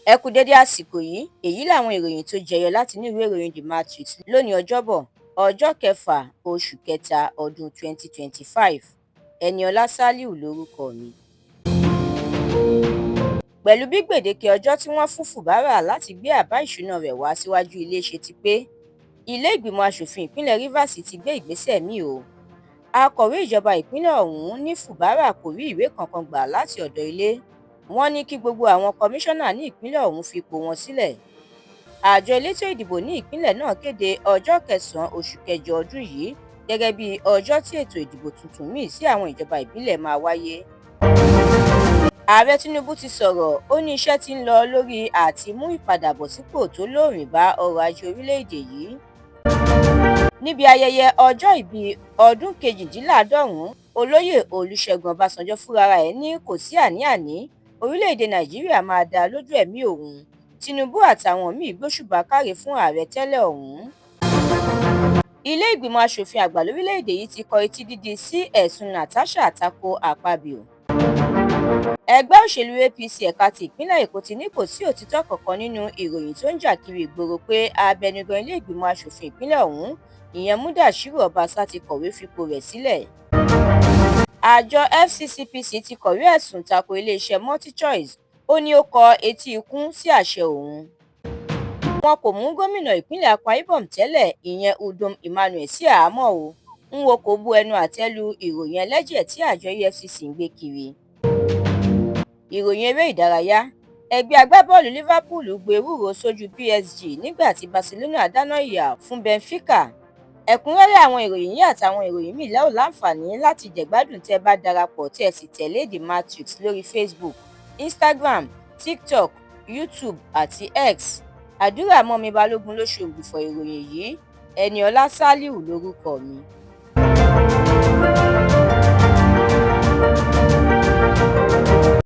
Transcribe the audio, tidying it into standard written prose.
Ẹ kú dédé àsìkò yìí, èyí làwọn ìròyìn tó jẹyọ láti inú ìwé ìròyìn The Matrix lónìí Ọjọ́bọ̀, ọjọ́ kẹfà oṣù kẹta ọdún 2025. Ẹniọlá Sálíù lórúkọ mi. Pẹ̀lú bí gbèdéke ọjọ́ tí wọ́n fún Fubara láti gbé àbá ìṣúná rẹ̀ wá síwájú ilé ṣe ti pé, ilé ìgbìmọ̀ aṣòfin ìpínlẹ̀ Rivers ti gbé ìgbésẹ̀ míì o. Akọ̀wé ìjọba ìpínlẹ̀ ọ̀hún ní Fubara kò rí ìwé kankan gbà láti ọ̀dọ̀ ilé. Wọ́n ní kí gbogbo àwọn kọmíṣánná ní ìpínlẹ̀ ọ̀hún fi ipò wọn sílẹ̀. Àjọ elétò ìdìbò ní ìpínlẹ̀ náà kéde ọjọ́ kẹsàn-án oṣù kẹjọ ọdún yìí gẹ́gẹ́ bí ọjọ́ tí ètò ìdìbò tuntun míì sí àwọn ìjọba ìbílẹ̀ máa wáyé. Ààrẹ Tinubu ti sọ̀rọ̀, ó ní iṣẹ́ ti ń lọ lórí àti mú ìpadàbọ̀sípò tó lóòrìn bá ọrọ̀ ajé orílẹ̀-èdè yìí. Níbi ayẹyẹ ọjọ́ ìbí ọdún kejìdínláàádọ́rùn-ún, Olóyè Olúṣẹ́gun Ọbásanjọ́ fúnra ẹ̀ ní kò sí àní-àní orílẹ̀-èdè Nàìjíríà máa dá lójú ẹ̀mí òun. Tinubu àtàwọn míì gbóṣùbà káre fún ààrẹ tẹ́lẹ̀ ọ̀hún. Ilé ìgbìmọ̀ aṣòfin àgbà lórílẹ̀-èdè yìí ti kọ etí dídi sí ẹ̀sùn Natasha tako Akpabio. Ẹgbẹ́ òṣèlú APC ẹ̀ka ti ìpínlẹ̀ Èkó ti ní kò sí òtítọ́ kankan nínú ìròyìn tó ń jà kiri ìgboro pé abẹnugan ilé ìgbìmọ̀ aṣòfin ìpínlẹ̀ ọ̀hún, ìyẹn Mudashiru Obasa ti kọ̀wé fipò rẹ̀ sílẹ̀. Àjọ FCCPC ti kọ̀wé ẹ̀sùn tako iléeṣẹ́ MultiChoice, ó ní ó kọ etí ikún sí àṣẹ òun. Wọn kò mú gómìnà ìpínlẹ̀ Akwa Ibom tẹ́lẹ̀, ìyẹn Udom Emmanuel sí àhámọ́ o. Nwoke bu ẹnu àtẹ́ lu ìròyìn ẹlẹ́jẹ̀ tí àjọ EFCC ń gbé kiri. Ìròyìn eré ìdárayá, ẹgbẹ́ agbábọ́ọ̀lù Liverpool gbé ewúro sójú PSG nígbà tí Barcelona dáná ìyà fún Benfica. Ẹ̀kúnrẹ́rẹ́ àwọn ìròyìn yìí àtàwọn ìròyìn míì lẹ́ ò láǹfààní láti jẹ̀gbádùn tẹ́ bá darapọ̀ tẹ́ sì tẹ̀lé The Matrix lórí Facebook, Instagram, TikTok, YouTube àti X. Àdúrà mọ́mi Balógun ló ṣògbùfọ̀ ìròyìn yìí. Ẹniọlá Sálíù lórúkọ mi.